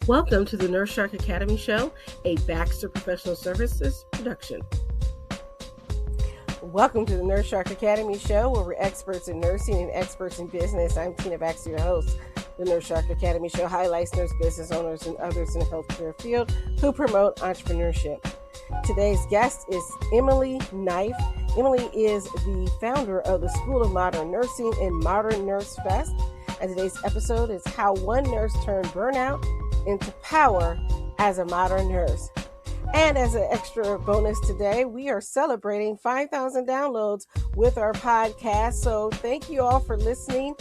Welcome to the Nurse Shark Academy Show, a Baxter Professional Services production. Welcome to the Nurse Shark Academy Show, where we're experts in nursing and experts in business. I'm Tina Baxter, your host. The Nurse Shark Academy Show highlights nurse business owners and others in the healthcare field who promote entrepreneurship. Today's guest is Emily Knife. Emily is the founder of the School of Modern Nursing and Modern Nurse Fest. And today's episode is how one nurse turned burnout into power as a modern nurse. And as an extra bonus today, we are celebrating 5,000 downloads with our podcast. So thank you all for listening.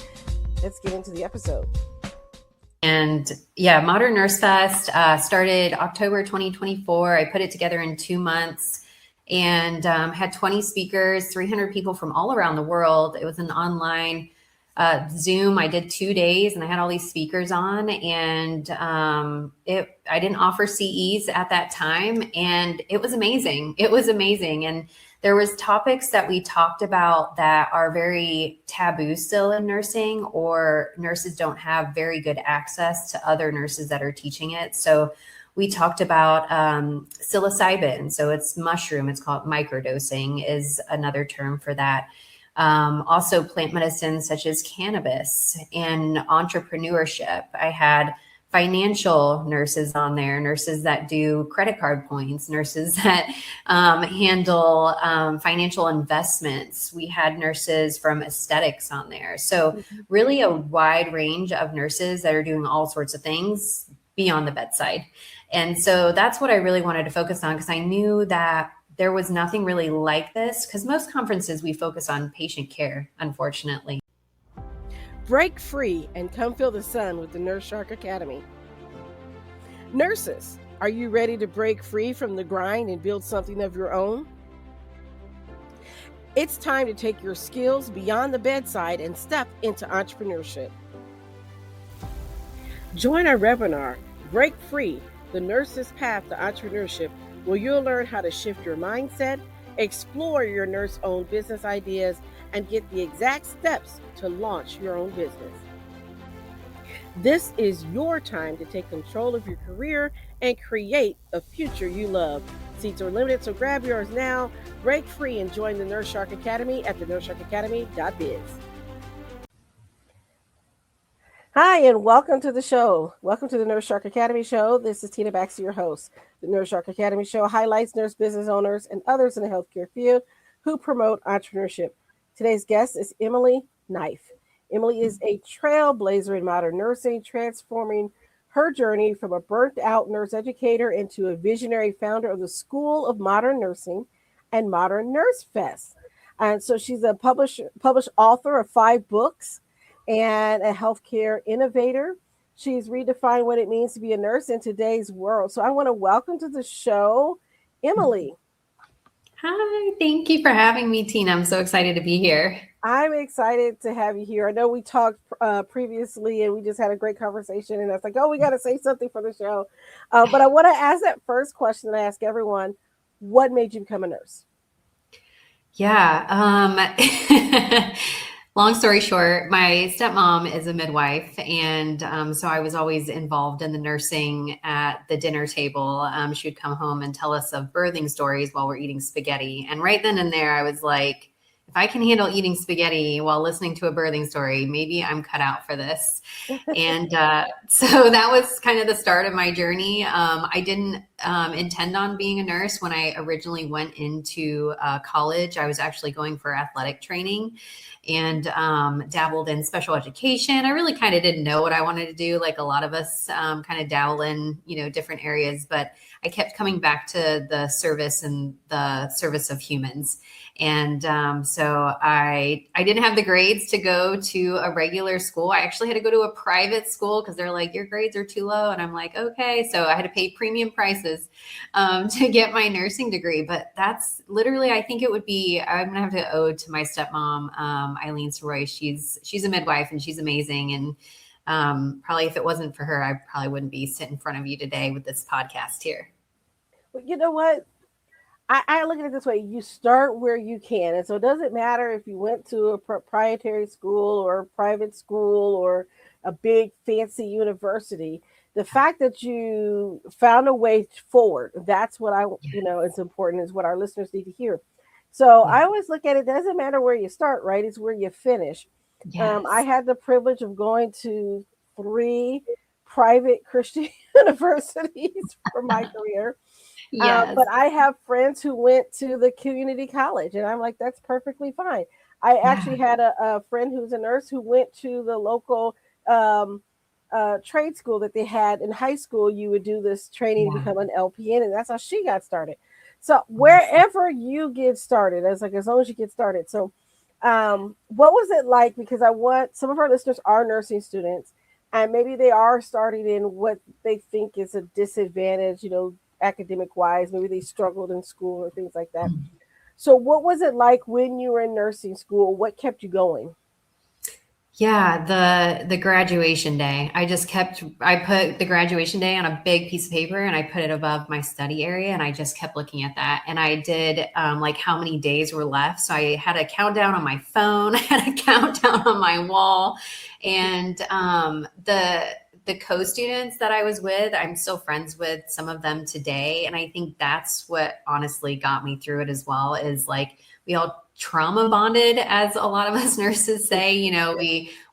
Let's get into the episode. And Modern Nurse Fest started October 2024. I put it together in 2 months and had 20 speakers, 300 people from all around the world. It was an online Zoom. I did 2 days and I had all these speakers on, and I didn't offer CEs at that time, and it was amazing. And there was topics that we talked about that are very taboo still in nursing, or nurses don't have very good access to other nurses that are teaching it. So we talked about psilocybin. So it's mushroom. It's called microdosing is another term for that. Also plant medicines such as cannabis and entrepreneurship. I had financial nurses on there, nurses that do credit card points, nurses that handle financial investments. We had nurses from aesthetics on there. So really a wide range of nurses that are doing all sorts of things beyond the bedside. And so that's what I really wanted to focus on, because I knew that there was nothing really like this, because most conferences we focus on patient care, unfortunately. Break free and come feel the sun with the Nurse Shark Academy. Nurses, are you ready to break free from the grind and build something of your own? It's time to take your skills beyond the bedside and step into entrepreneurship. Join our webinar, Break Free, the Nurse's Path to Entrepreneurship, where you'll learn how to shift your mindset, explore your nurse-owned business ideas, and get the exact steps to launch your own business. This is your time to take control of your career and create a future you love. Seats are limited, so grab yours now. Break free and join the Nurse Shark Academy at thenursesharkacademy.biz. Hi, and welcome to the show. Welcome to the Nurse Shark Academy Show. This is Tina Baxter, your host. The Nurse Shark Academy Show highlights nurse business owners and others in the healthcare field who promote entrepreneurship. Today's guest is Emily Knife. Emily is a trailblazer in modern nursing, transforming her journey from a burnt-out nurse educator into a visionary founder of the School of Modern Nursing and Modern Nurse Fest. And so she's a published author of 5 books and a healthcare innovator. She's redefined what it means to be a nurse in today's world. So I want to welcome to the show, Emily. Hi, thank you for having me, Tina. I'm so excited to be here. I'm excited to have you here. I know we talked previously and we just had a great conversation, and I was like, oh, we got to say something for the show. But I want to ask that first question that I ask everyone: what made you become a nurse? Long story short, my stepmom is a midwife, and so I was always involved in the nursing at the dinner table. She would come home and tell us of birthing stories while we're eating spaghetti. And right then and there, I was like, if I can handle eating spaghetti while listening to a birthing story, maybe I'm cut out for this. And so that was kind of the start of my journey. I didn't intend on being a nurse when I originally went into college. I was actually going for athletic training and dabbled in special education. I really kind of didn't know what I wanted to do. Like a lot of us kind of dabble in, different areas, but I kept coming back to the service and the service of humans. And so I didn't have the grades to go to a regular school. I actually had to go to a private school because they're like, your grades are too low. And I'm like, okay. So I had to pay premium prices to get my nursing degree. But that's literally, I think it would be, I'm going to have to owe it to my stepmom, Eileen Soroy. She's a midwife and she's amazing. And probably if it wasn't for her, I probably wouldn't be sitting in front of you today with this podcast here. Well, you know what? I look at it this way: you start where you can. And so it doesn't matter if you went to a proprietary school or a private school or, a big fancy university. The fact that you found a way forward, that's what I, Yeah. is important, is what our listeners need to hear. So Yeah. I always look at it, doesn't matter where you start, right? It's where you finish. I Yes. had the privilege of going to three private Christian universities for my career. Yes. But I have friends who went to the community college, and I'm like, that's perfectly fine. I Yeah. actually had a friend who's a nurse who went to the local um, trade school that they had in high school. You would do this training to Yeah. become an LPN, and that's how she got started. So Awesome. wherever you get started, as like as long as you get started. So, what was it like? Because I want some of our listeners are nursing students, and maybe they are starting in what they think is a disadvantage, academic wise. Maybe they struggled in school or things like that. So, what was it like when you were in nursing school? What kept you going? Yeah, the graduation day. I put the graduation day on a big piece of paper and I put it above my study area and I just kept looking at that. And I did like how many days were left. So I had a countdown on my phone, I had a countdown on my wall. And the co-students that I was with, I'm still friends with some of them today. And I think that's what honestly got me through it as well, is like we all trauma bonded, as a lot of us nurses say.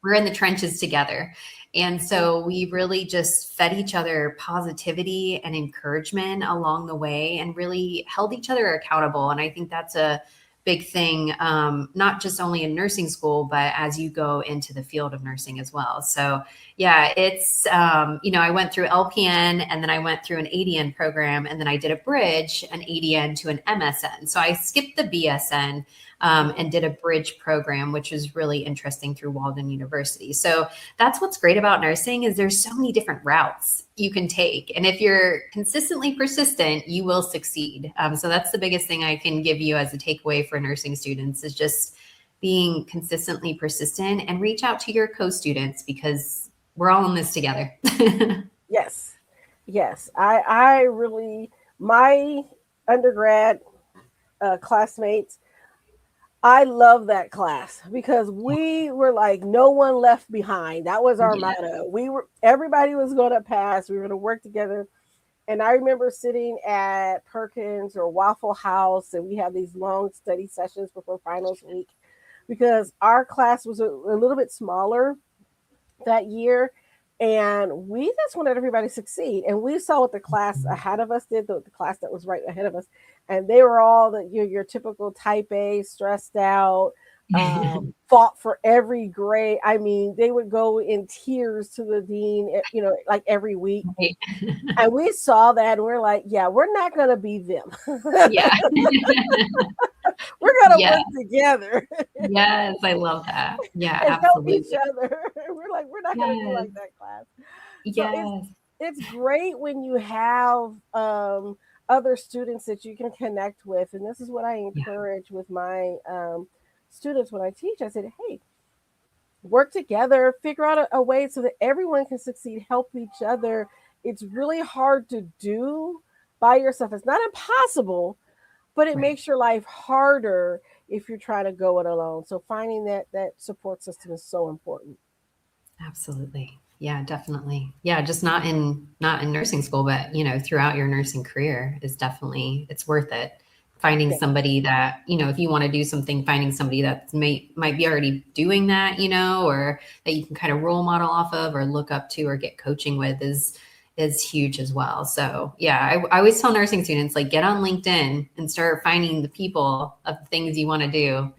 We're in the trenches together. And so we really just fed each other positivity and encouragement along the way and really held each other accountable. And I think that's a big thing, not just only in nursing school, but as you go into the field of nursing as well. So yeah, it's, I went through LPN and then I went through an ADN program and then I did a bridge, an ADN to an MSN. So I skipped the BSN and did a bridge program, which is really interesting through Walden University. So that's what's great about nursing, is there's so many different routes you can take. And if you're consistently persistent, you will succeed. So that's the biggest thing I can give you as a takeaway for nursing students, is just being consistently persistent and reach out to your co-students, because we're all in this together. Yes, yes. I really, my undergrad classmates, I love that class because we were like no one left behind. That was our Yeah. motto. Everybody was going to pass. We were going to work together. And I remember sitting at Perkins or Waffle House, and we had these long study sessions before finals week because our class was a little bit smaller that year. And we just wanted everybody to succeed. And we saw what the class ahead of us did, the class that was right ahead of us. And they were all your typical type A, stressed out, fought for every grade. I mean, they would go in tears to the dean, like every week. Right. And we saw that and we're like, yeah, we're not going to be them. Yeah. We're going to Yeah. work together Yes. I love that. Yeah, and help each absolutely. other. We're like, we're not going to be Yes. like that class. So Yes. it's great when you have other students that you can connect with, and this is what I Yeah. encourage with my students when I teach. I said, hey, work together, figure out a way so that everyone can succeed, help each other. It's really hard to do by yourself. It's not impossible, but it Right. makes your life harder if you're trying to go it alone. So finding that support system is so important. Absolutely. Yeah, definitely. Yeah, just not in nursing school, but throughout your nursing career is definitely, it's worth it. Finding Yeah. somebody that, if you want to do something, finding somebody that might be already doing that, or that you can kind of role model off of or look up to or get coaching with is huge as well. So yeah, I always tell nursing students, like, get on LinkedIn and start finding the people of the things you want to do.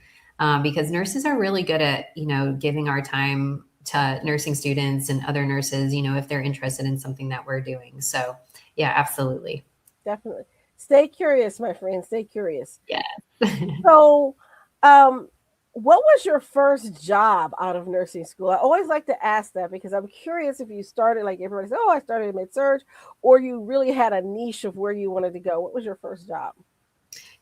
Because nurses are really good at, giving our time to nursing students and other nurses, if they're interested in something that we're doing. So yeah, absolutely. Definitely. Stay curious, my friend. Stay curious. Yeah. So, um, what was your first job out of nursing school? I always like to ask that because I'm curious if you started like everybody says, oh, I started in med surg, or you really had a niche of where you wanted to go. What was your first job?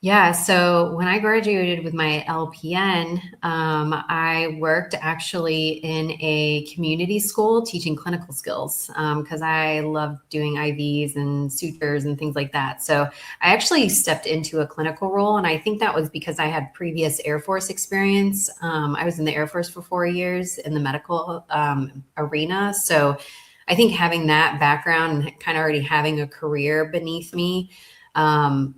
Yeah, so when I graduated with my LPN, I worked actually in a community school teaching clinical skills because I loved doing IVs and sutures and things like that. So I actually stepped into a clinical role, and I think that was because I had previous Air Force experience. I was in the Air Force for 4 years in the medical arena. So I think having that background and kind of already having a career beneath me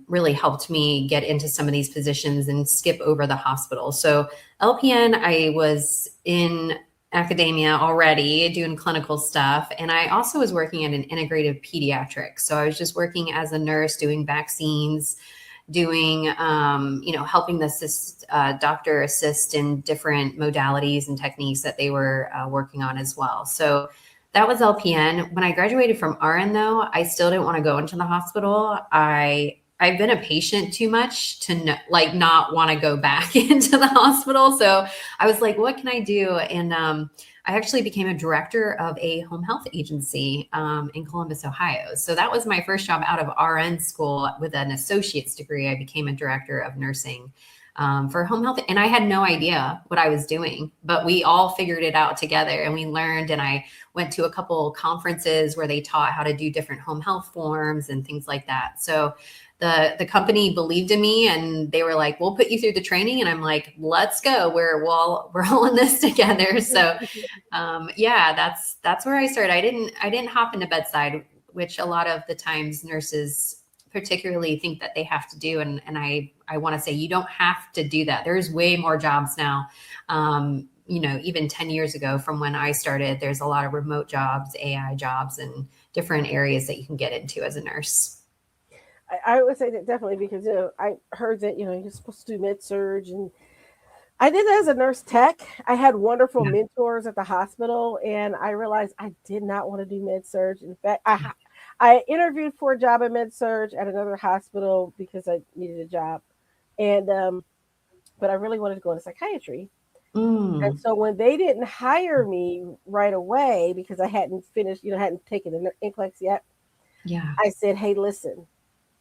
really helped me get into some of these positions and skip over the hospital. So LPN, I was in academia already doing clinical stuff. And I also was working at an integrative pediatrics. So I was just working as a nurse doing vaccines, doing, helping the doctor assist in different modalities and techniques that they were working on as well. So that was LPN. When I graduated from RN, though, I still didn't want to go into the hospital. I've been a patient too much to not want to go back into the hospital. So I was like, what can I do? And I actually became a director of a home health agency in Columbus, Ohio. So that was my first job out of RN school with an associate's degree. I became a director of nursing for home health. And I had no idea what I was doing, but we all figured it out together and we learned. And I went to a couple conferences where they taught how to do different home health forms and things like that. So the company believed in me and they were like, we'll put you through the training. And I'm like, let's go. We're all in this together. So yeah, that's where I started. I didn't hop into bedside, which a lot of the times nurses particularly think that they have to do. And I want to say you don't have to do that. There's way more jobs now. Even 10 years ago from when I started, there's a lot of remote jobs, AI jobs, and different areas that you can get into as a nurse. I would say that definitely because I heard that you're supposed to do med surge, and I did that as a nurse tech. I had wonderful Yeah. mentors at the hospital, and I realized I did not want to do med surge. In fact, I interviewed for a job at med surge at another hospital because I needed a job, and but I really wanted to go into psychiatry. And Mm, so when they didn't hire me right away because I hadn't finished, hadn't taken the NCLEX yet, yeah. I said, "Hey, listen,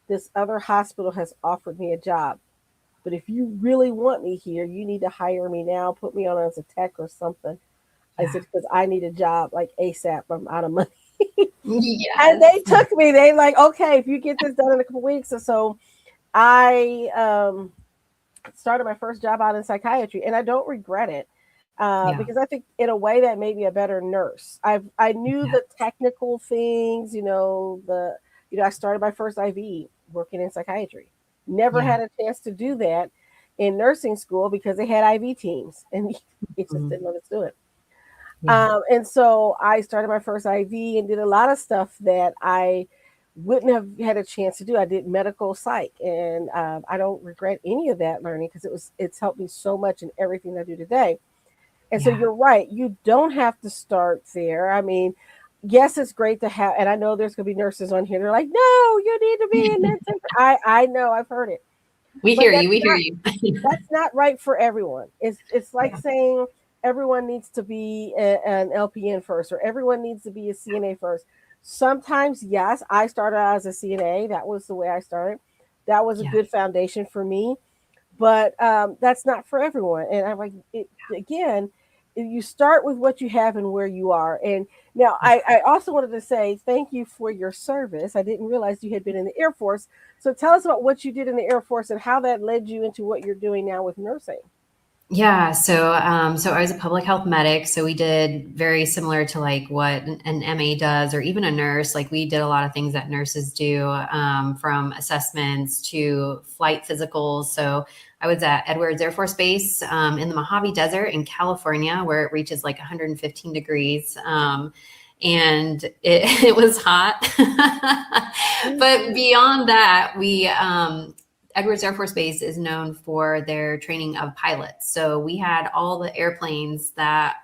this other hospital has offered me a job. But if you really want me here, you need to hire me now, put me on as a tech or something." I Yeah. said, because I need a job like ASAP. I'm out of money. And they Yes. took me. They like, okay, if you get this done in a couple weeks or so, I started my first job out in psychiatry, and I don't regret it Yeah. because I think in a way that made me a better nurse. I knew Yeah. the technical things, I started my first IV working in psychiatry. Never Yeah. had a chance to do that in nursing school because they had IV teams, and it just Mm, didn't let us do it. yeah. And so I started my first IV and did a lot of stuff that I wouldn't have had a chance to do. I did medical psych, and I don't regret any of that learning because it's helped me so much in everything I do today. And so Yeah. you're right, you don't have to start there. I mean, yes, it's great to have, and I know there's going to be nurses on here. They're like, no, you need to be in that. I know, I've heard it, We but hear you. We hear you. that's not right for everyone. It's like Yeah. saying everyone needs to be an LPN first, or everyone needs to be a CNA first. Sometimes, yes, I started out as a CNA. That was the way I started. That was a Yeah. good foundation for me, but that's not for everyone. And I'm like, again, you start with what you have and where you are. And now Yeah. I also wanted to say thank you for your service. I didn't realize you had been in the Air Force. So tell us about what you did in the Air Force and how that led you into what you're doing now with nursing. Yeah, so I was a public health medic, so we did very similar to like what an MA does, or even a nurse. Like we did a lot of things that nurses do, from assessments to flight physicals. So I was at Edwards Air Force Base in the Mojave Desert in California, where it reaches like 115 degrees. And it was hot. But beyond that, we Edwards Air Force Base is known for their training of pilots. So we had all the airplanes that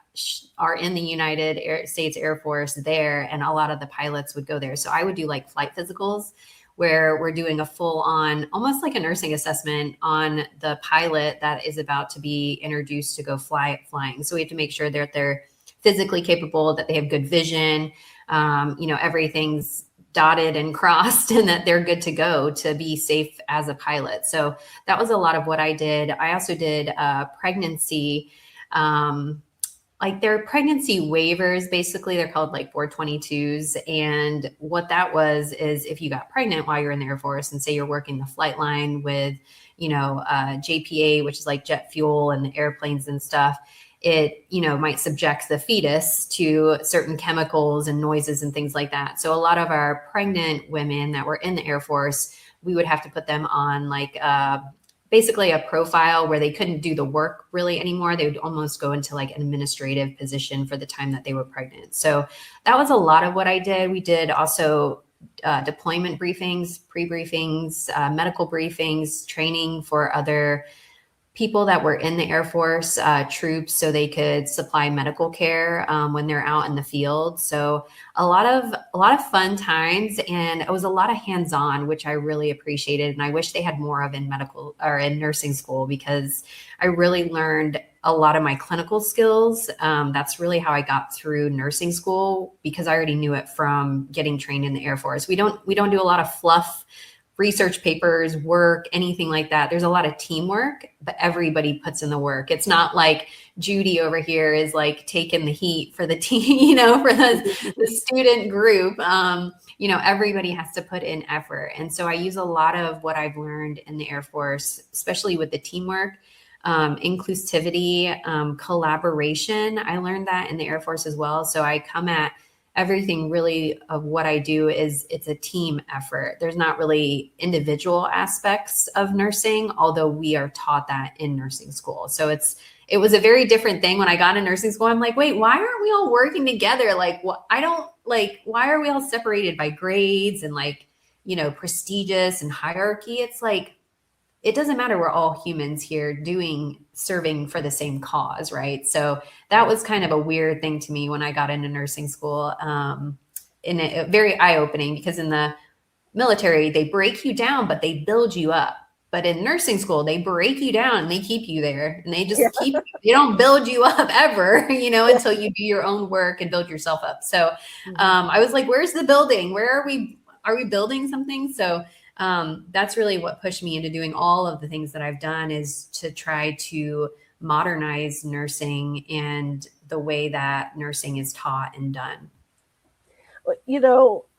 are in the States Air Force there, and a lot of the pilots would go there. So I would do like flight physicals where we're doing a full on, almost like a nursing assessment on the pilot that is about to be introduced to go flying. So we have to make sure that they're physically capable, that they have good vision, everything's dotted and crossed and that they're good to go to be safe as a pilot. So that was a lot of what I did. I also did pregnancy, like their pregnancy waivers, basically they're called like 422s. And what that was is if you got pregnant while you're in the Air Force and say you're working the flight line with, JPA, which is like jet fuel and the airplanes and stuff, it, might subject the fetus to certain chemicals and noises and things like that. So a lot of our pregnant women that were in the Air Force, we would have to put them on like basically a profile where they couldn't do the work really anymore. They would almost go into like an administrative position for the time that they were pregnant. So that was a lot of what I did. We did also deployment briefings, pre-briefings, medical briefings, training for other people that were in the Air Force troops so they could supply medical care when they're out in the field. So a lot of fun times, and it was a lot of hands-on, which I really appreciated. And I wish they had more of in medical or in nursing school, because I really learned a lot of my clinical skills. That's really how I got through nursing school, because I already knew it from getting trained in the Air Force. We don't do a lot of fluff research papers, work, anything like that. There's a lot of teamwork, but everybody puts in the work. It's not like Judy over here is like taking the heat for the team, for the student group. Everybody has to put in effort. And so I use a lot of what I've learned in the Air Force, especially with the teamwork, inclusivity, collaboration. I learned that in the Air Force as well. So I come at everything really of what I do is it's a team effort. There's not really individual aspects of nursing, although we are taught that in nursing school. So it was a very different thing when I got into nursing school. I'm like, wait, why aren't we all working together? Like, why are we all separated by grades and prestigious and hierarchy? It's like, it doesn't matter. We're all humans here serving for the same cause, right? So that was kind of a weird thing to me when I got into nursing school, and very eye-opening, because in the military, they break you down, but they build you up. But in nursing school, they break you down and they keep you there, and they just they don't build you up ever, until you do your own work and build yourself up. So I was like, where's the building? Where are we? Are we building something? So that's really what pushed me into doing all of the things that I've done, is to try to modernize nursing and the way that nursing is taught and done.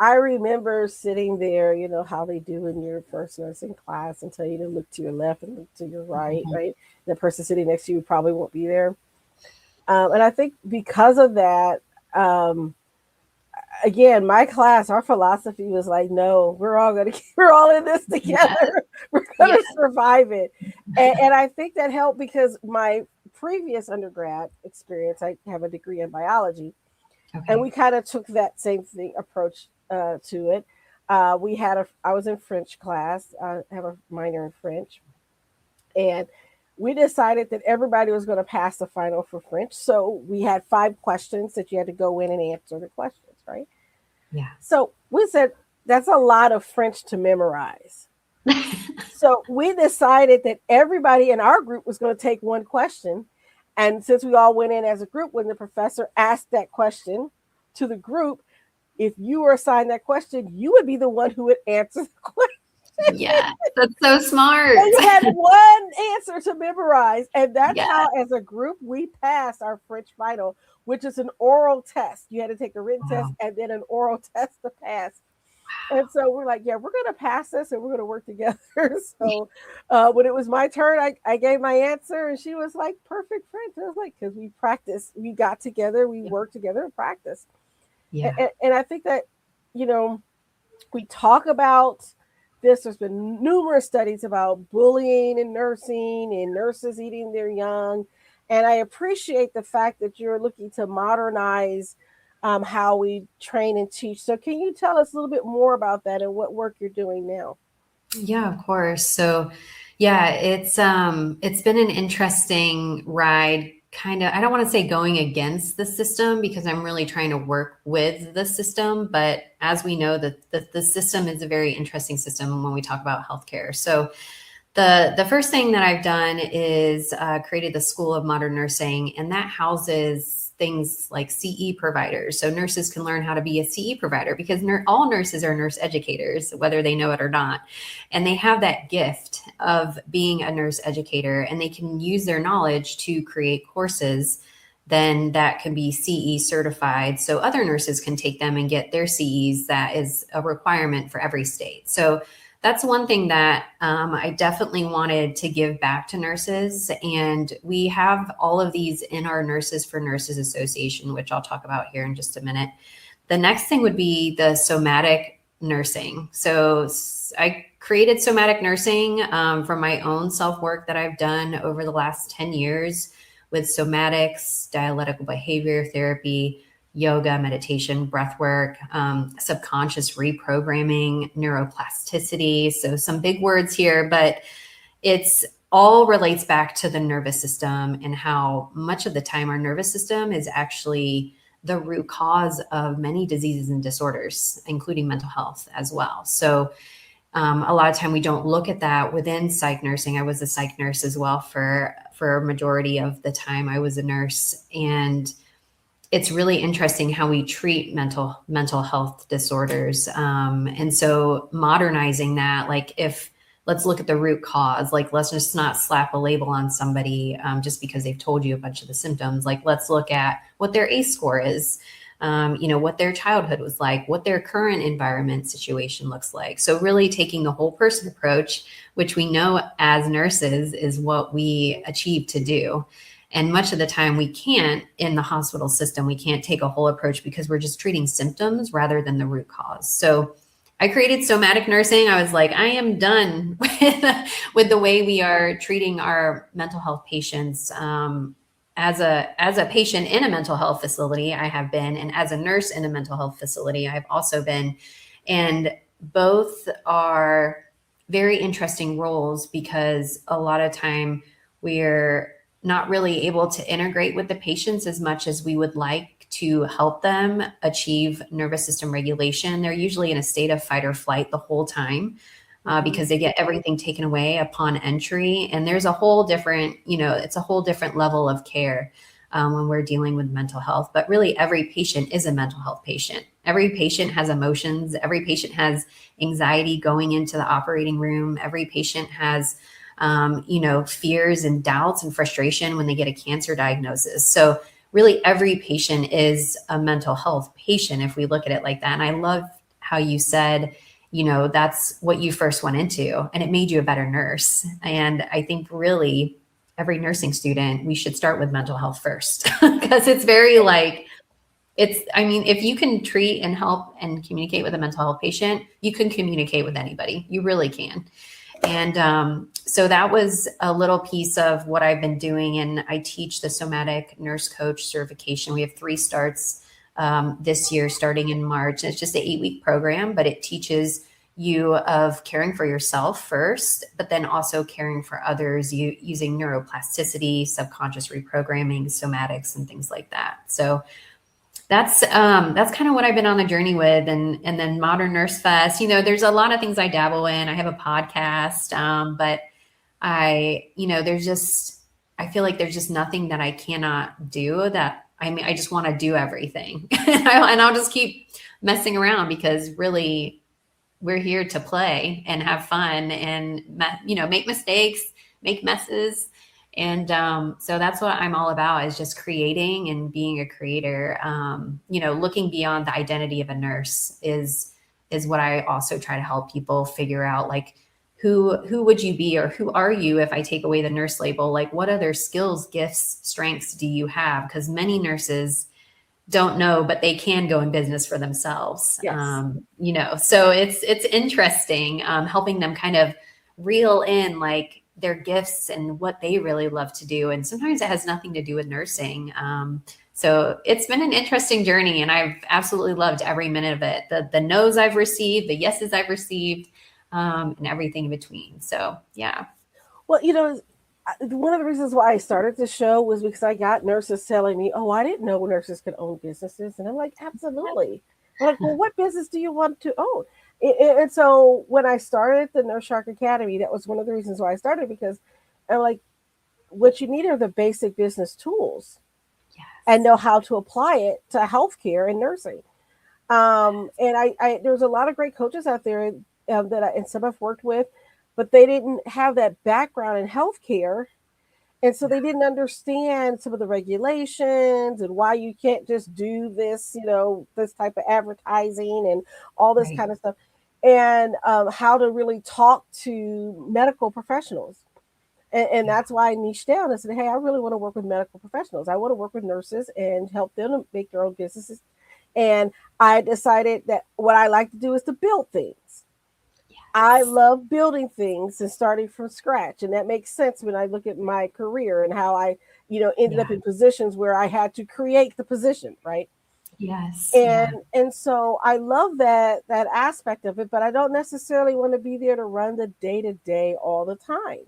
I remember sitting there, how they do in your first nursing class, and tell you to look to your left and look to your right, right? The person sitting next to you probably won't be there. And I think because of that, again, my class, our philosophy was like, no, we're all in this together. We're going to survive it. And I think that helped, because my previous undergrad experience, I have a degree in biology, and we kind of took that same approach to it. I was in French class. I have a minor in French, and we decided that everybody was going to pass the final for French. So we had 5 questions that you had to go in and answer the questions. Right? Yeah. So we said, that's a lot of French to memorize. So we decided that everybody in our group was going to take one question. And since we all went in as a group, when the professor asked that question to the group, if you were assigned that question, you would be the one who would answer the question. Yeah, that's so smart. And you had one answer to memorize. And that's how, as a group, we passed our French final, which is an oral test. You had to take a written test and then an oral test to pass. And so we're like, we're going to pass this and we're going to work together. So when it was my turn, I gave my answer, and she was like, perfect French. I was like, because we practiced, we got together, we worked together and practiced. Yeah. And I think that, we talk about this. There's been numerous studies about bullying in nursing and nurses eating their young. And I appreciate the fact that you're looking to modernize how we train and teach. So can you tell us a little bit more about that and what work you're doing now? Yeah, of course. So it's been an interesting ride, kind of. I don't want to say going against the system, because I'm really trying to work with the system. But as we know, the system is a very interesting system when we talk about healthcare. So the first thing that I've done is created the School of Modern Nursing, and that houses things like CE providers. So nurses can learn how to be a CE provider because all nurses are nurse educators, whether they know it or not. And they have that gift of being a nurse educator, and they can use their knowledge to create courses then that can be CE certified. So other nurses can take them and get their CEs. That is a requirement for every state. So that's one thing that I definitely wanted to give back to nurses. And we have all of these in our Nurses for Nurses Association, which I'll talk about here in just a minute. The next thing would be the somatic nursing. So I created somatic nursing from my own self-work that I've done over the last 10 years with somatics, dialectical behavior therapy, yoga, meditation, breath work, subconscious reprogramming, neuroplasticity. So some big words here, but it's all relates back to the nervous system and how much of the time our nervous system is actually the root cause of many diseases and disorders, including mental health as well. So a lot of time we don't look at that within psych nursing. I was a psych nurse as well for a majority of the time I was a nurse. And it's really interesting how we treat mental health disorders. And so modernizing that, like let's look at the root cause, like let's just not slap a label on somebody just because they've told you a bunch of the symptoms. Like let's look at what their ACE score is, what their childhood was like, what their current environment situation looks like. So really taking the whole person approach, which we know as nurses is what we achieve to do. And much of the time we can't in the hospital system, we can't take a whole approach because we're just treating symptoms rather than the root cause. So I created somatic nursing. I was like, I am done with the way we are treating our mental health patients. As a patient in a mental health facility, I have been, and as a nurse in a mental health facility, I've also been. And both are very interesting roles because a lot of time we're not really able to integrate with the patients as much as we would like to help them achieve nervous system regulation. They're usually in a state of fight or flight the whole time. Because they get everything taken away upon entry. And there's a whole different, it's a whole different level of care when we're dealing with mental health. But really, every patient is a mental health patient. Every patient has emotions. Every patient has anxiety going into the operating room. Every patient has, fears and doubts and frustration when they get a cancer diagnosis. So really, every patient is a mental health patient if we look at it like that. And I love how you said, that's what you first went into and it made you a better nurse. And I think really every nursing student, we should start with mental health first because it's very if you can treat and help and communicate with a mental health patient, you can communicate with anybody. You really can. And so that was a little piece of what I've been doing. And I teach the somatic nurse coach certification. We have 3 starts this year, starting in March. It's just an 8-week program, but it teaches you of caring for yourself first, but then also caring for others using neuroplasticity, subconscious reprogramming, somatics, and things like that. So that's kind of what I've been on the journey with. And then Modern Nurse Fest, there's a lot of things I dabble in. I have a podcast, but I feel like there's just nothing that I cannot do I just want to do everything and I'll just keep messing around because really we're here to play and have fun and, make mistakes, make messes. And so that's what I'm all about is just creating and being a creator. Looking beyond the identity of a nurse is what I also try to help people figure out, like, who would you be or who are you if I take away the nurse label? Like, what other skills, gifts, strengths do you have? Because many nurses don't know, but they can go in business for themselves. Yes. So it's interesting helping them kind of reel in like their gifts and what they really love to do. And sometimes it has nothing to do with nursing. So it's been an interesting journey and I've absolutely loved every minute of it. The no's I've received, the yeses I've received, and everything in between. So, yeah. Well, one of the reasons why I started this show was because I got nurses telling me, "Oh, I didn't know nurses could own businesses," and I'm like, "Absolutely." I'm like, "Well, what business do you want to own?" And so when I started the Nurse Shark Academy, that was one of the reasons why I started because I'm like, what you need are the basic business tools. Yes. and know how to apply it to healthcare and nursing. And there's a lot of great coaches out there that and some I've worked with, but they didn't have that background in healthcare, and so they didn't understand some of the regulations and why you can't just do this, this type of advertising and all this Right. kind of stuff, and how to really talk to medical professionals. And Yeah. that's why I niched down and said, hey, I really want to work with medical professionals. I want to work with nurses and help them to make their own businesses. And I decided that what I like to do is to build things. I Yes. love building things and starting from scratch. And that makes sense when I look at my career and how I, ended up Yeah. in positions where I had to create the position, right? Yes. And Yeah. and so I love that aspect of it, but I don't necessarily want to be there to run the day to day all the time.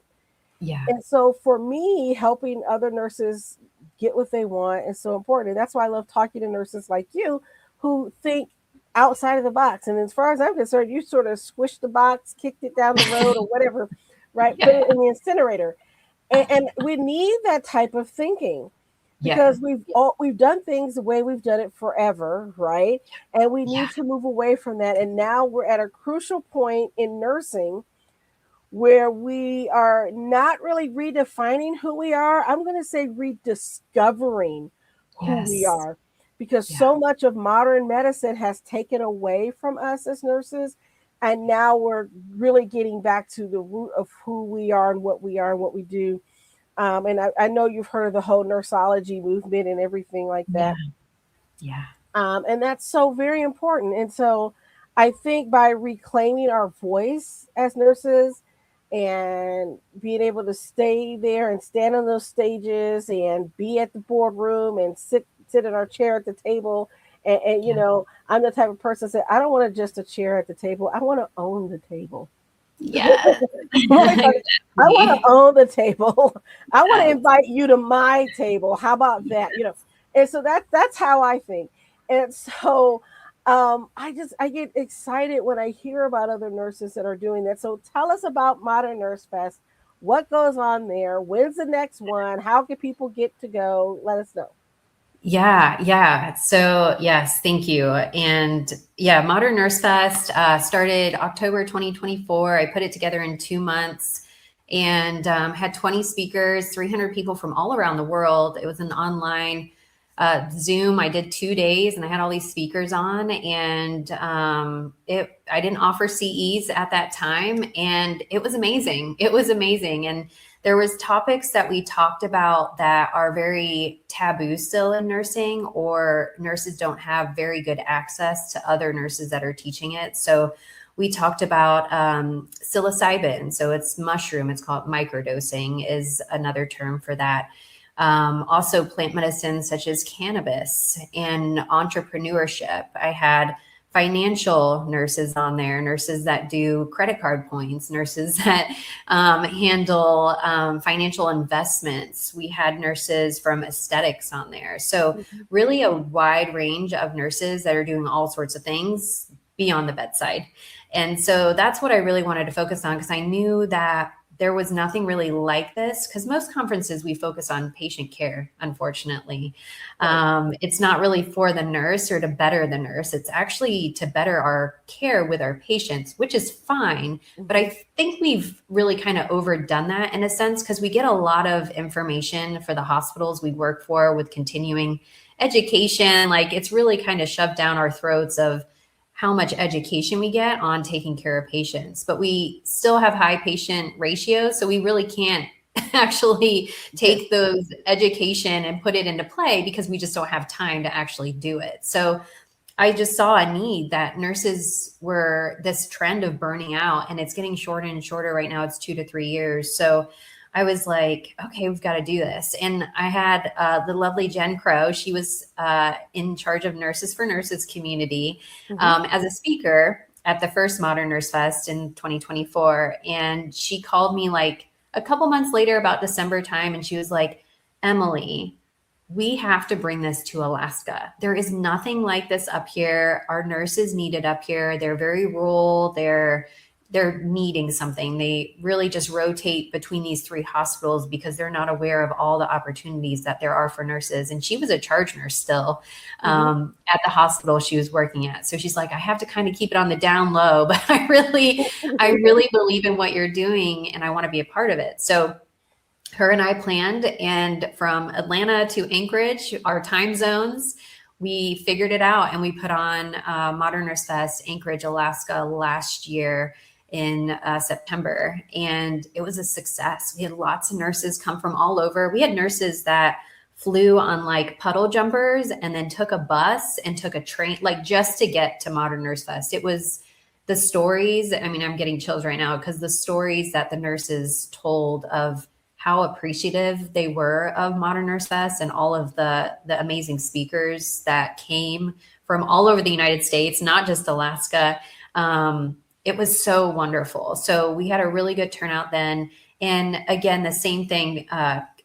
Yeah. And so for me, helping other nurses get what they want is so important. And that's why I love talking to nurses like you who think outside of the box. And as far as I'm concerned, you sort of squished the box, kicked it down the road or whatever, right? Put Yeah. it in the incinerator. And we need that type of thinking Yeah. because we've done things the way we've done it forever, right? And we Yeah. need to move away from that. And now we're at a crucial point in nursing where we are not really redefining who we are. I'm going to say rediscovering who we Yes. are because Yeah. so much of modern medicine has taken away from us as nurses. And now we're really getting back to the root of who we are and what we are and what we do. And I know you've heard of the whole nurseology movement and everything like Yeah. that. Yeah. And that's so very important. And so I think by reclaiming our voice as nurses and being able to stay there and stand on those stages and be at the boardroom and sit in our chair at the table. And Yeah. I'm the type of person that I don't want just a chair at the table. I want to own the table. Yeah. I want Exactly. to own the table. I want to Yes. invite you to my table. How about that? And so that's how I think. And so I get excited when I hear about other nurses that are doing that. So tell us about Modern Nurse Fest. What goes on there? When's the next one? How can people get to go? Let us know. Yeah, yeah. So yes, thank you. And yeah, Modern Nurse Fest started October 2024. I put it together in 2 months and had 20 speakers, 300 people from all around the world. It was an online Zoom. I did 2 days and I had all these speakers on, and I didn't offer CEs at that time, and it was amazing. It was amazing. And there was topics that we talked about that are very taboo still in nursing, or nurses don't have very good access to other nurses that are teaching it. So we talked about psilocybin. So it's mushroom. It's called microdosing is another term for that. Also plant medicines such as cannabis and entrepreneurship. I had financial nurses on there, nurses that do credit card points, nurses that handle financial investments. We had nurses from aesthetics on there. So, Mhm. really, a wide range of nurses that are doing all sorts of things beyond the bedside. And so, that's what I really wanted to focus on because I knew that there was nothing really like this because most conferences we focus on patient care, unfortunately. Right. It's not really for the nurse or to better the nurse. It's actually to better our care with our patients, which is fine. But Hmm. I think we've really kind of overdone that in a sense because we get a lot of information for the hospitals we work for with continuing education. Like it's really kind of shoved down our throats of how much education we get on taking care of patients, but we still have high patient ratios. So we really can't actually Yes. take those education and put it into play because we just don't have time to actually do it. So I just saw a need that nurses were this trend of burning out, and it's getting shorter and shorter right now. It's 2 to 3 years. So I was like, okay, we've got to do this. And I had the lovely Jen Crow. She was in charge of Nurses for Nurses community Hmm. as a speaker at the first Modern Nurse Fest in 2024. And she called me like a couple months later, about December time, and she was like, Emily, we have to bring this to Alaska. There is nothing like this up here. Our nurses need it up here. They're very rural. They're they're needing something. They really just rotate between these three hospitals because they're not aware of all the opportunities that there are for nurses. And she was a charge nurse still at the hospital she was working at. So she's like, I have to kind of keep it on the down low, but I really believe in what you're doing and I want to be a part of it. So her and I planned, and from Atlanta to Anchorage, our time zones, we figured it out, and we put on Modern Nurse Fest Anchorage, Alaska last year in September, and it was a success. We had lots of nurses come from all over. We had nurses that flew on like puddle jumpers and then took a bus and took a train, like just to get to Modern Nurse Fest. It was the stories. I mean, I'm getting chills right now because the stories that the nurses told of how appreciative they were of Modern Nurse Fest and all of the amazing speakers that came from all over the United States, not just Alaska. It was so wonderful. So we had a really good turnout then. And again, the same thing,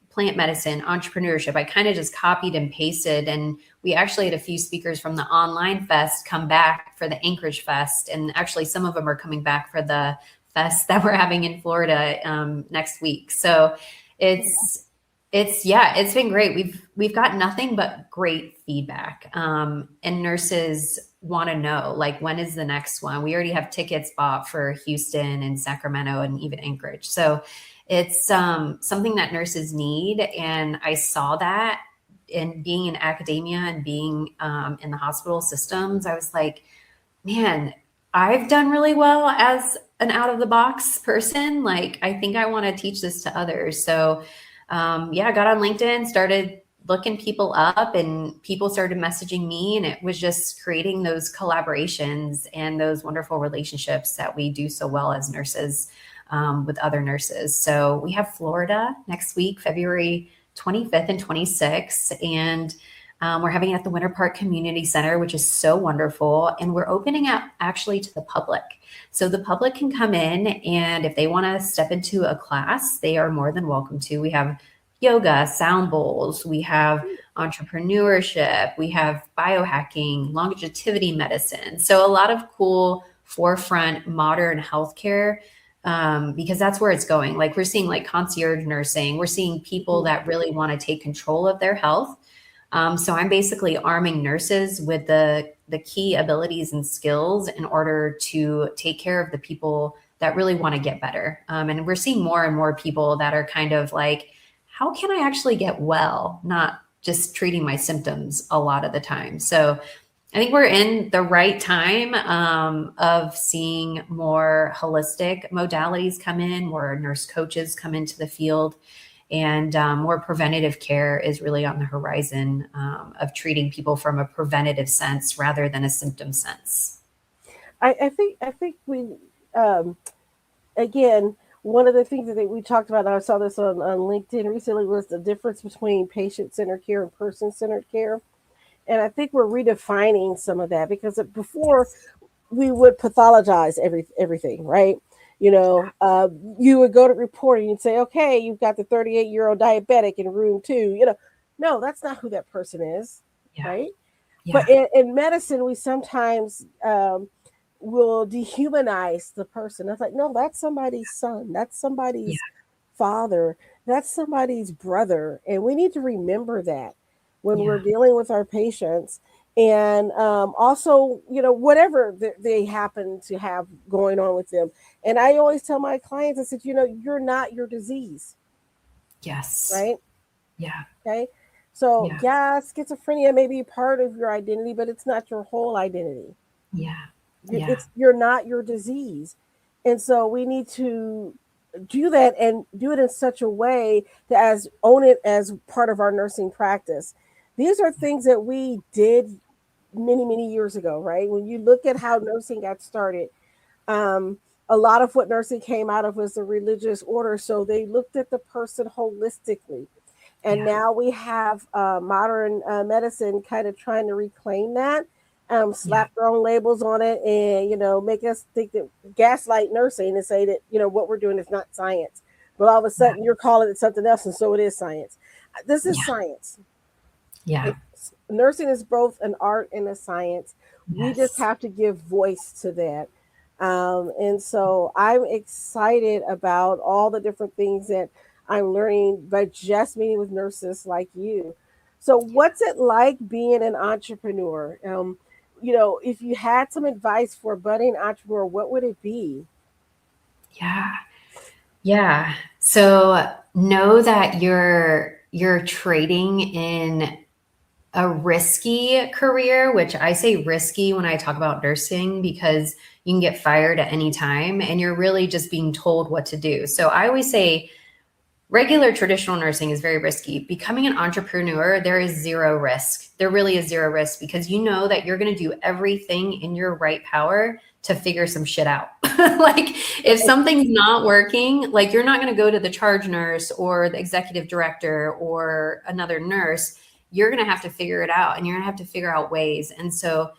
plant medicine, entrepreneurship. I kind of just copied and pasted. And we actually had a few speakers from the online fest come back for the Anchorage Fest. And actually some of them are coming back for the fest that we're having in Florida next week. So it's been great. We've got nothing but great feedback. And nurses want to know, like, when is the next one? We already have tickets bought for Houston and Sacramento and even Anchorage. So it's something that nurses need. And I saw that in being in academia and being in the hospital systems. I was like, man, I've done really well as an out of the box person. Like, I think I want to teach this to others. So, I got on LinkedIn, started looking people up, and people started messaging me, and it was just creating those collaborations and those wonderful relationships that we do so well as nurses with other nurses. So we have Florida next week, February 25th and 26th. And we're having it at the Winter Park Community Center, which is so wonderful. And we're opening up actually to the public. So the public can come in, and if they want to step into a class, they are more than welcome to. We have yoga, sound bowls, we have entrepreneurship, we have biohacking, longevity medicine. So a lot of cool forefront modern healthcare, because that's where it's going. Like, we're seeing like concierge nursing. We're seeing people that really want to take control of their health. So I'm basically arming nurses with the key abilities and skills in order to take care of the people that really want to get better. And we're seeing more and more people that are kind of like, how can I actually get well? Not just treating my symptoms a lot of the time. So I think we're in the right time of seeing more holistic modalities come in, more nurse coaches come into the field. And more preventative care is really on the horizon of treating people from a preventative sense rather than a symptom sense. I think we, again, one of the things that we talked about, and I saw this on LinkedIn recently, was the difference between patient-centered care and person-centered care. And I think we're redefining some of that, because before we would pathologize everything, right? You would go to report and you'd say, okay, you've got the 38-year-old diabetic in room 2. No, that's not who that person is, right? Yeah. But in medicine, we sometimes will dehumanize the person. It's like, no, that's somebody's son. That's somebody's father. That's somebody's brother. And we need to remember that when we're dealing with our patients. And also, whatever they happen to have going on with them. And I always tell my clients, I said, you're not your disease. Yes. Right? Yeah. Okay. So, schizophrenia may be part of your identity, but it's not your whole identity. Yeah. You're not your disease. And so we need to do that, and do it in such a way to own it as part of our nursing practice. These are things that we did many, many years ago, right? When you look at how nursing got started, a lot of what nursing came out of was the religious order. So they looked at the person holistically. And now we have modern medicine kind of trying to reclaim that, slap their own labels on it, and, make us think that, gaslight nursing and say that, what we're doing is not science. But all of a sudden you're calling it something else, and so it is science. This is science. Yeah. Nursing is both an art and a science. Yes. We just have to give voice to that. And so I'm excited about all the different things that I'm learning by just meeting with nurses like you. So, what's it like being an entrepreneur? If you had some advice for a budding entrepreneur, what would it be? Yeah. Yeah. So know that you're trading in a risky career, which I say risky when I talk about nursing because you can get fired at any time and you're really just being told what to do. So I always say regular traditional nursing is very risky. Becoming an entrepreneur, there is zero risk. There really is zero risk because you know that you're going to do everything in your right power to figure some shit out. Like if something's not working, like you're not going to go to the charge nurse or the executive director or another nurse. You're going to have to figure it out and you're going to have to figure out ways. And so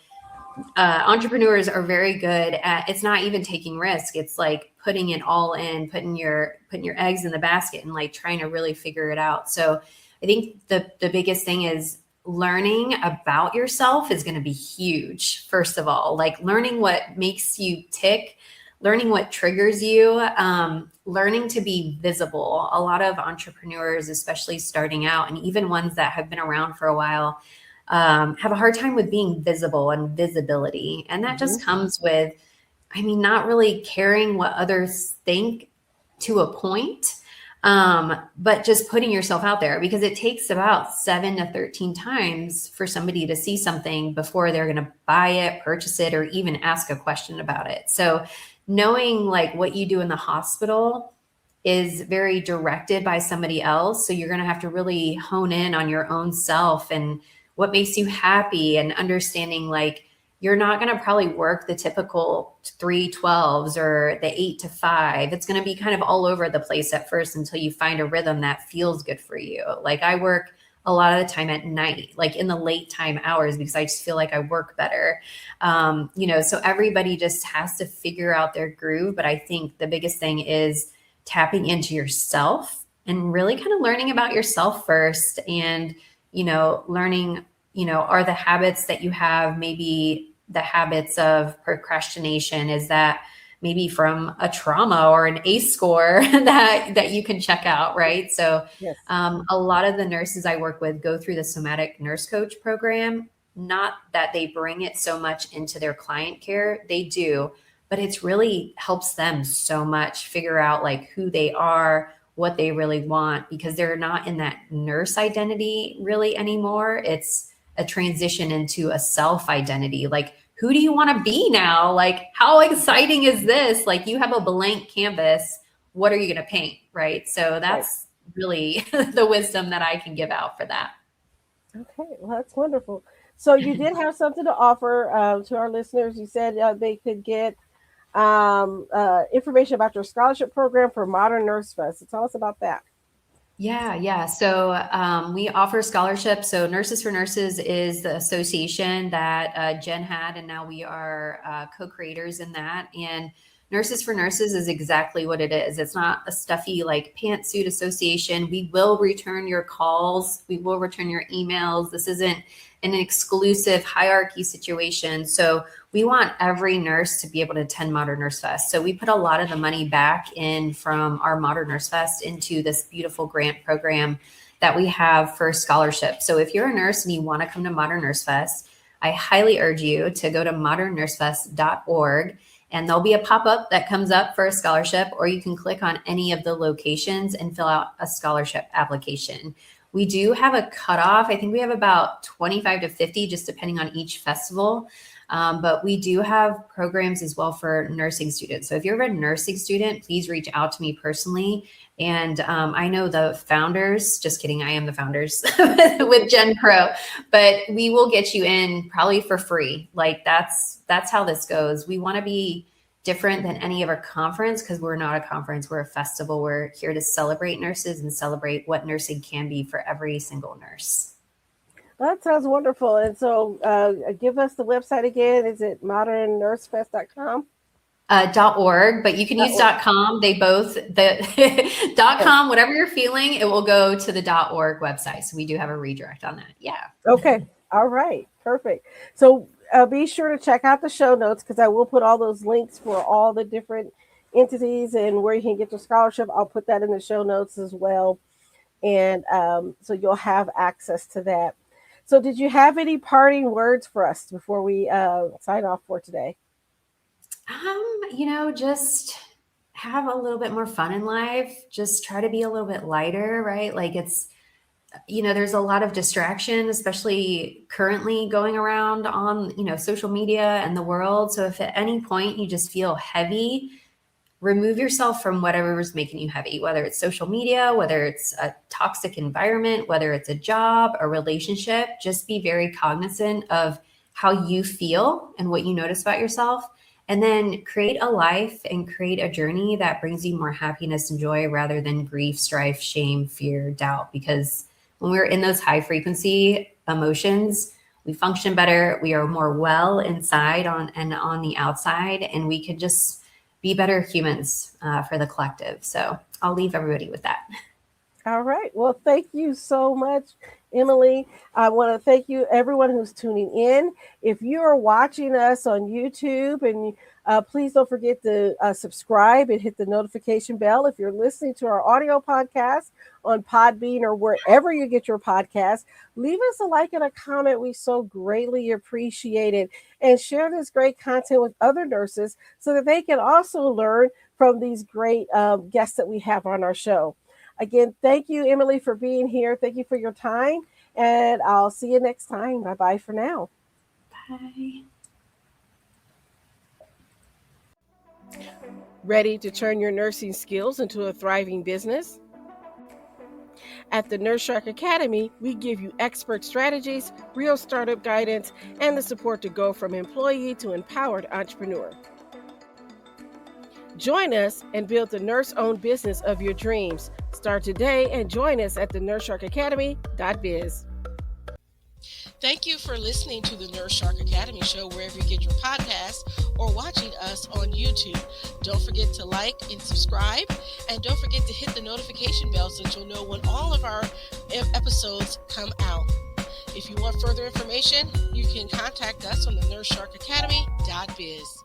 entrepreneurs are very good at, it's not even taking risk, it's like putting it all in, putting your eggs in the basket and like trying to really figure it out. So I think the biggest thing is learning about yourself is going to be huge. First of all, like learning what makes you tick, learning what triggers you, learning to be visible. A lot of entrepreneurs, especially starting out and even ones that have been around for a while, have a hard time with being visible and visibility. And that Mhm. just comes with, I mean, not really caring what others think to a point, but just putting yourself out there because it takes about 7 to 13 times for somebody to see something before they're going to buy it, purchase it, or even ask a question about it. So knowing like what you do in the hospital is very directed by somebody else. So you're going to have to really hone in on your own self and what makes you happy and understanding like you're not going to probably work the typical 3 12s or the 8 to 5. It's going to be kind of all over the place at first until you find a rhythm that feels good for you. Like I work a lot of the time at night, like in the late time hours, because I just feel like I work better. So everybody just has to figure out their groove. But I think the biggest thing is tapping into yourself and really kind of learning about yourself first and learning are the habits that you have, maybe the habits of procrastination, is that maybe from a trauma or an ACE score that you can check out, right? So Yes. a lot of the nurses I work with go through the Somatic Nurse Coach program. Not that they bring it so much into their client care, they do, but it's really helps them so much figure out like who they are, what they really want, because they're not in that nurse identity really anymore. It's a transition into a self identity. Like, who do you want to be now? Like, how exciting is this? Like, you have a blank canvas. What are you going to paint? Right. So Right. that's really the wisdom that I can give out for that. Okay. Well, that's wonderful. So, you did have something to offer to our listeners. You said they could get information about your scholarship program for Modern Nurse Fest. So, tell us about that. Yeah. So we offer scholarships. So Nurses for Nurses is the association that Jen had, and now we are co-creators in that. And Nurses for Nurses is exactly what it is. It's not a stuffy like pantsuit association. We will return your calls. We will return your emails. This isn't an exclusive hierarchy situation. So we want every nurse to be able to attend Modern Nurse Fest. So we put a lot of the money back in from our Modern Nurse Fest into this beautiful grant program that we have for scholarship. So if you're a nurse and you want to come to Modern Nurse Fest, I highly urge you to go to modernnursefest.org, and there'll be a pop-up that comes up for a scholarship, or you can click on any of the locations and fill out a scholarship application. We do have a cutoff. I think we have about 25 to 50, just depending on each festival. But we do have programs as well for nursing students. So if you're a nursing student, please reach out to me personally. And I know the founders, just kidding, I am the founders with Jen Crow, but we will get you in probably for free. Like that's how this goes. We want to be different than any other conference because we're not a conference, we're a festival. We're here to celebrate nurses and celebrate what nursing can be for every single nurse. That sounds wonderful. And so, give us the website again. Is it modernnursefest.com? .org, but you can use .org. .com. They both, the Okay. .com, whatever you're feeling, it will go to the .org website. So we do have a redirect on that. Yeah. Okay. All right. Perfect. So, be sure to check out the show notes because I will put all those links for all the different entities and where you can get your scholarship. I'll put that in the show notes as well. And so you'll have access to that. So, did you have any parting words for us before we sign off for today? Just have a little bit more fun in life. Just try to be a little bit lighter, right? Like there's a lot of distraction, especially currently going around on, social media and the world. So if at any point you just feel heavy, remove yourself from whatever is making you heavy, whether it's social media, whether it's a toxic environment, whether it's a job, a relationship. Just be very cognizant of how you feel and what you notice about yourself. And then create a life and create a journey that brings you more happiness and joy rather than grief, strife, shame, fear, doubt. Because when we're in those high frequency emotions, we function better. We are more well inside and on the outside, and we could just be better humans for the collective. So I'll leave everybody with that. All right. Well, thank you so much, Emily. I want to thank you, everyone who's tuning in. If you are watching us on YouTube, and please don't forget to subscribe and hit the notification bell. If you're listening to our audio podcast on Podbean or wherever you get your podcast, leave us a like and a comment. We so greatly appreciate it. And share this great content with other nurses so that they can also learn from these great guests that we have on our show. Again, thank you, Emily, for being here. Thank you for your time. And I'll see you next time. Bye-bye for now. Bye. Ready to turn your nursing skills into a thriving business? At the Nurse Shark Academy, we give you expert strategies, real startup guidance, and the support to go from employee to empowered entrepreneur. Join us and build the nurse-owned business of your dreams. Start today and join us at the nursesharkacademy.biz. Thank you for listening to the Nurse Shark Academy show wherever you get your podcasts or watching us on YouTube. Don't forget to like and subscribe, and don't forget to hit the notification bell so that you'll know when all of our episodes come out. If you want further information, you can contact us on the nursesharkacademy.biz.